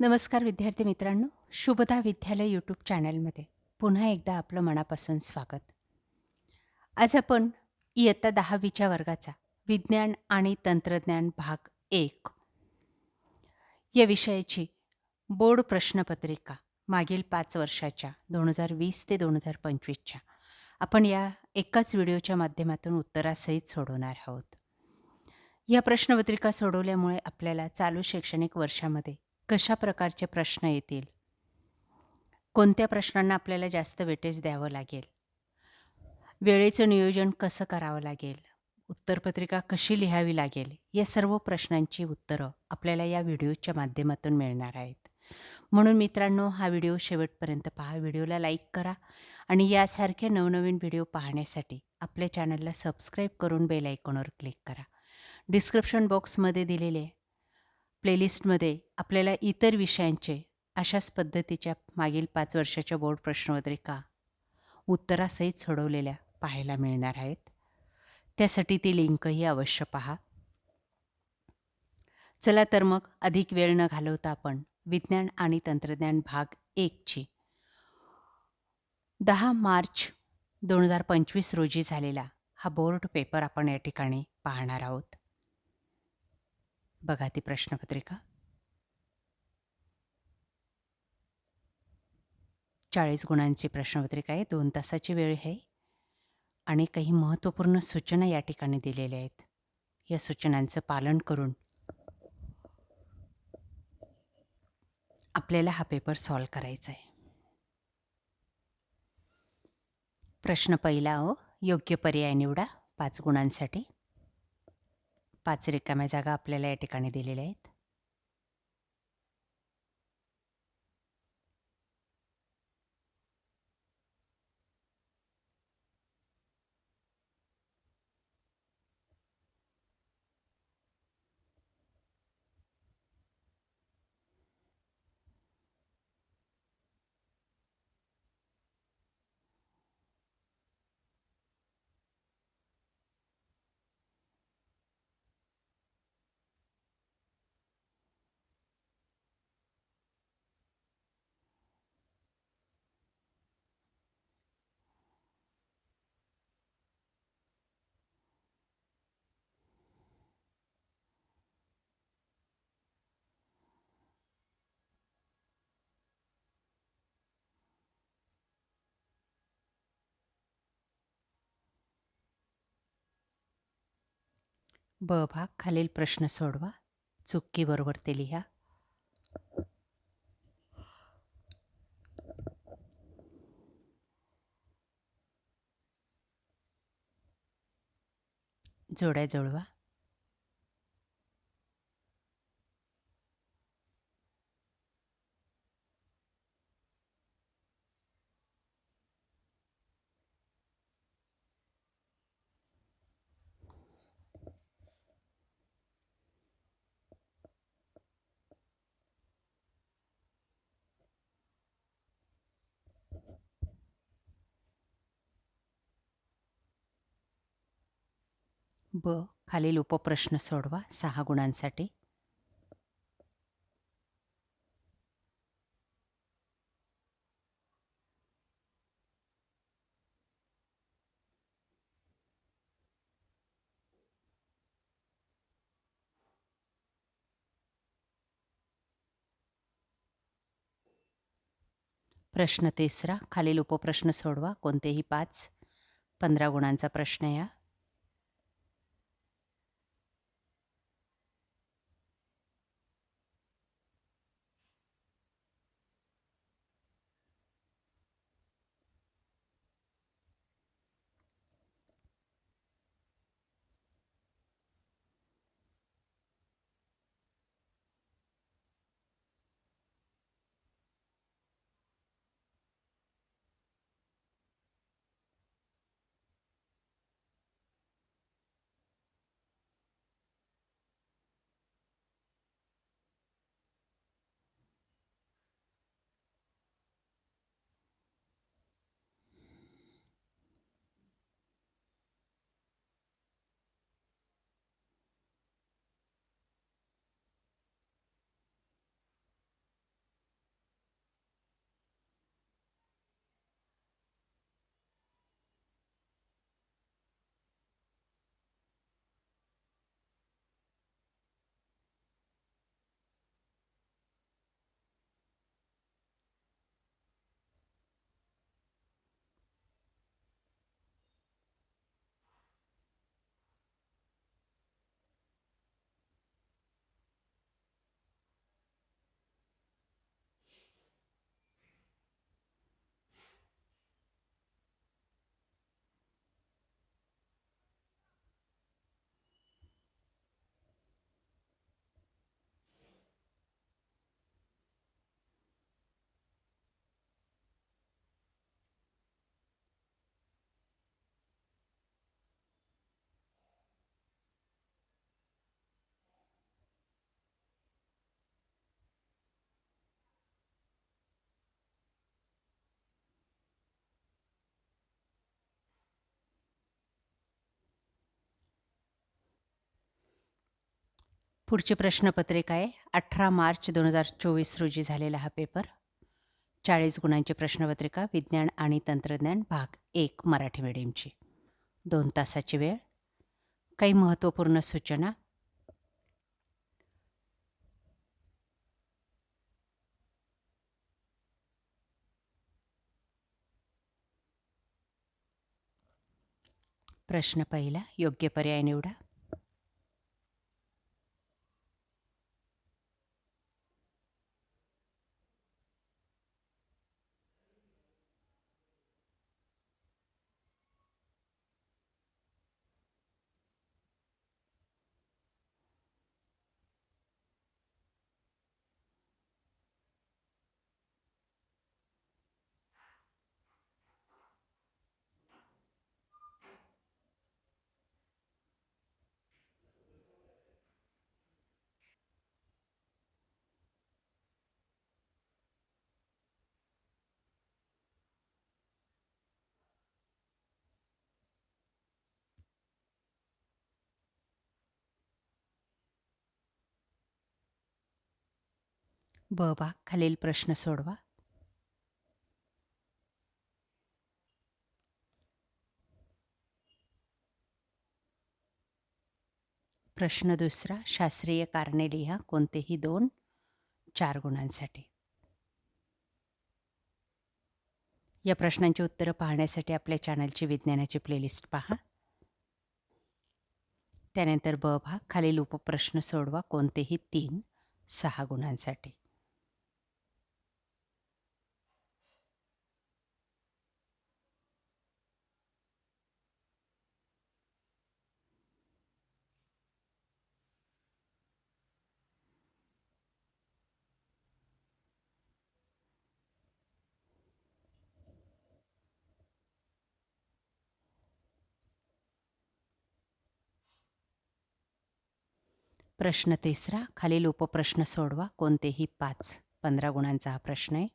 नमस्कार विद्यार्थी मित्रांनो, शुभदा विद्यालय यूट्यूब चॅनलमध्ये पुन्हा एकदा आपलं मनापासून स्वागत. आज आपण इयत्ता 10वीच्या वर्गाचा विज्ञान आणि तंत्रज्ञान भाग 1 या विषयाची बोर्ड प्रश्नपत्रिका मागील 5 वर्षाच्या 2020 ते 2025च्या आपण या एकाच व्हिडिओच्या माध्यमातून उत्तरासहित सोडवणार आहोत. या प्रश्नपत्रिका सोडवल्यामुळे आपल्याला चालू शैक्षणिक वर्षामध्ये कशा प्रकारचे प्रश्न येतील, कोणत्या प्रश्नांना आपल्याला जास्त वेटेज द्यावं लागेल, वेळेचं नियोजन कसं करावं लागेल, उत्तरपत्रिका कशी लिहावी लागेल, या सर्व प्रश्नांची उत्तरं आपल्याला या व्हिडिओच्या माध्यमातून मिळणार आहेत. म्हणून मित्रांनो, हा व्हिडिओ शेवटपर्यंत पहा, व्हिडिओला लाईक करा आणि यासारखे नवनवीन व्हिडिओ पाहण्यासाठी आपल्या चॅनलला सबस्क्राईब करून बेल आयकॉनवर क्लिक करा. डिस्क्रिप्शन बॉक्समध्ये दिलेले प्लेलिस्टमध्ये आपल्याला इतर विषयांचे अशाच पद्धतीच्या मागील 5 वर्षाच्या बोर्ड प्रश्नपत्रिका उत्तरासहित सोडवलेल्या पाहायला मिळणार आहेत. त्यासाठी ती लिंकही अवश्य पहा. चला तर मग अधिक वेळ न घालवता आपण विज्ञान आणि तंत्रज्ञान भाग 1ची 10 मार्च 2025 रोजी झालेला हा बोर्ड पेपर आपण या ठिकाणी पाहणार आहोत. बघा ती प्रश्नपत्रिका. 40 गुणांची प्रश्नपत्रिका आहे. 2 तासाची वेळ आहे आणि काही महत्त्वपूर्ण सूचना या ठिकाणी दिलेल्या आहेत. या सूचनांचं पालन करून आपल्याला हा पेपर सॉल्व करायचा आहे. प्रश्न पहिला योग्य पर्याय निवडा 5 गुणांसाठी. 5 रिकाम्या जागा आपल्याला या ठिकाणी दिलेल्या आहेत. ब भाग खालील प्रश्न सोडवा. चुकी बरोबर ते लिहा. जोड्या जुळवा. ब खालील उपप्रश्न सोडवा 6 गुणांसाठी. प्रश्न तिसरा खालील उपप्रश्न सोडवा कोणतेही 5. 15 गुणांचा प्रश्न या. पुढची प्रश्नपत्रिका आहे 18 मार्च 2024 रोजी झालेला हा पेपर. 40 गुणांची प्रश्नपत्रिका विज्ञान आणि तंत्रज्ञान भाग 1 मराठी मीडियमची. 2 तासाची वेळ. काही महत्त्वपूर्ण सूचना. प्रश्न पहिला, योग्य पर्याय निवडा. ब भाग, खालील प्रश्न सोडवा. प्रश्न दुसरा, शास्त्रीय कारणे लिहा. कोणतेही 2 4 गुणांसाठी. या प्रश्नांची उत्तरं पाहण्यासाठी आपल्या चॅनलची विज्ञानाची प्लेलिस्ट पहा. त्यानंतर ब भाग, खालील उपप्रश्न सोडवा. कोणतेही 3 6 गुणांसाठी. प्रश्न तिसरा, खालील उपप्रश्न सोडवा. कोणतेही 5 15 गुणांचा हा प्रश्न आहे.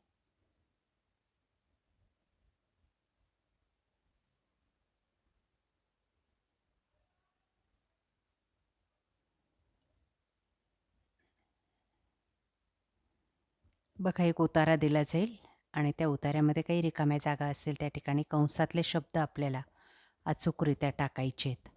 बघा, एक उतारा दिला जाईल आणि त्या उतार्यामध्ये काही रिकाम्या जागा असतील, त्या ठिकाणी कंसातले शब्द आपल्याला अचूकरित्या टाकायचे आहेत.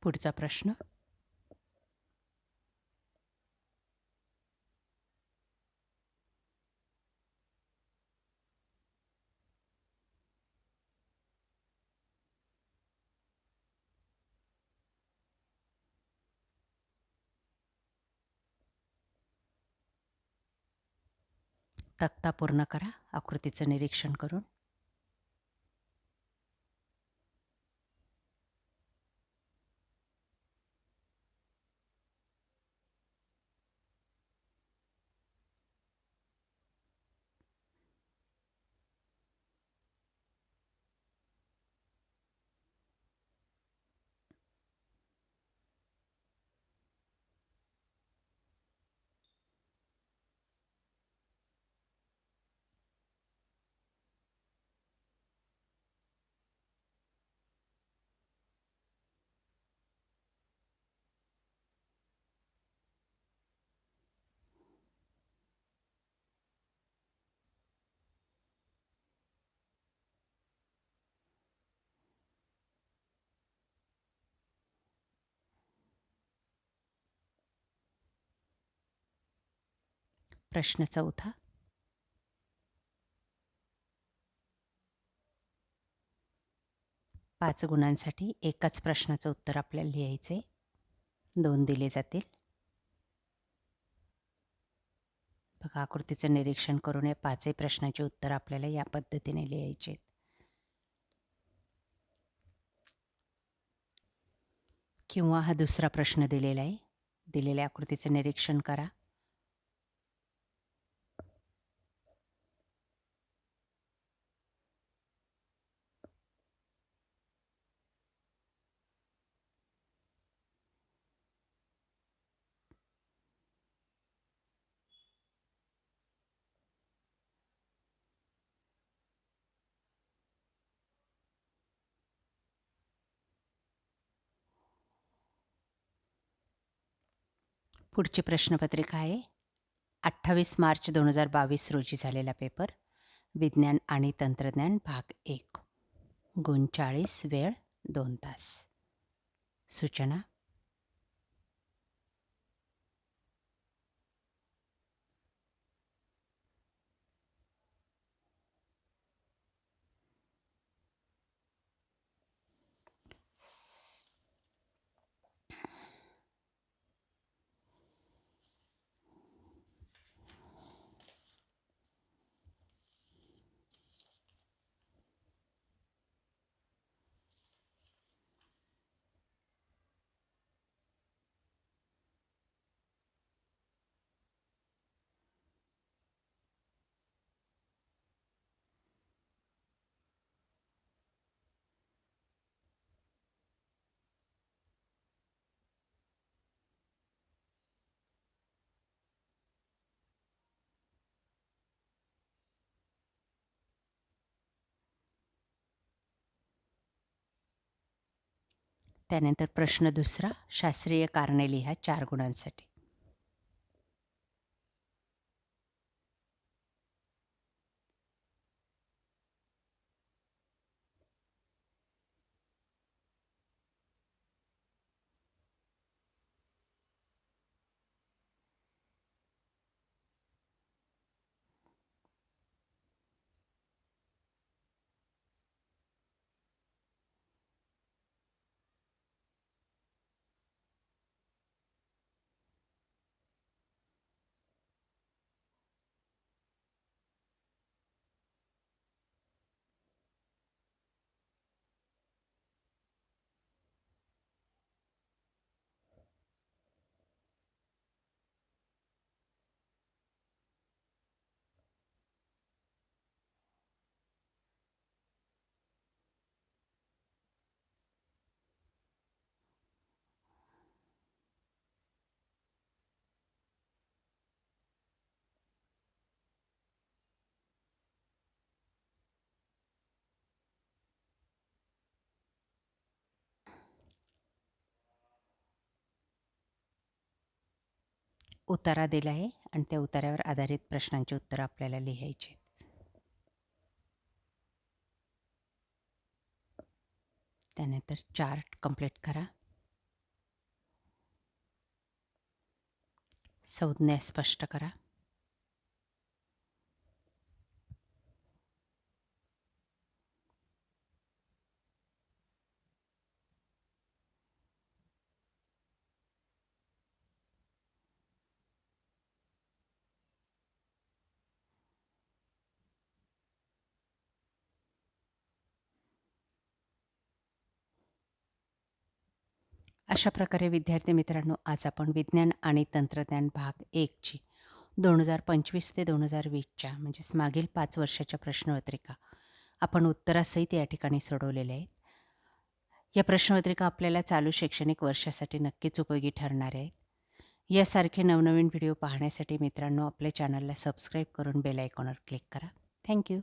पुढचा प्रश्न. तक्ता पूर्ण करा आकृतीचं निरीक्षण करून. प्रश्न चौथा. पाच गुणांसाठी एकाच प्रश्नाचं उत्तर आपल्याला लिहायचे. 2 दिले जातील. बघा, आकृतीचं निरीक्षण करून या 5ही प्रश्नाचे उत्तर आपल्याला या पद्धतीने लिहायचे. किंवा हा दुसरा प्रश्न दिलेला आहे. दिलेल्या आकृतीचं निरीक्षण करा. पुढची प्रश्नपत्रिका आहे 28 मार्च 2022 रोजी झालेला पेपर, विज्ञान आणि तंत्रज्ञान भाग 1, गुण 40, वेळ 2 तास. सूचना: त्यानंतर प्रश्न दुसरा, शास्त्रीय कारणे लिहा 4 गुणांसाठी. उतारा दिला आहे आणि त्या उतार्यावर आधारित प्रश्नांची उत्तरं आपल्याला लिहायची. त्यानंतर चार्ट कंप्लीट करा. संज्ञा स्पष्ट करा. अशा प्रकारे विद्यार्थी मित्रांनो, आज आपण विज्ञान आणि तंत्रज्ञान भाग 1ची 2025 ते 2020च्या म्हणजेच मागील 5 वर्षाच्या प्रश्नपत्रिका आपण उत्तरासहित या ठिकाणी सोडवलेल्या आहेत. या प्रश्नपत्रिका आपल्याला चालू शैक्षणिक वर्षासाठी नक्कीच उपयोगी ठरणार आहेत. यासारखे नवनवीन व्हिडिओ पाहण्यासाठी मित्रांनो, आपल्या चॅनलला सबस्क्राईब करून बेल आयकॉनवर क्लिक करा. थँक्यू.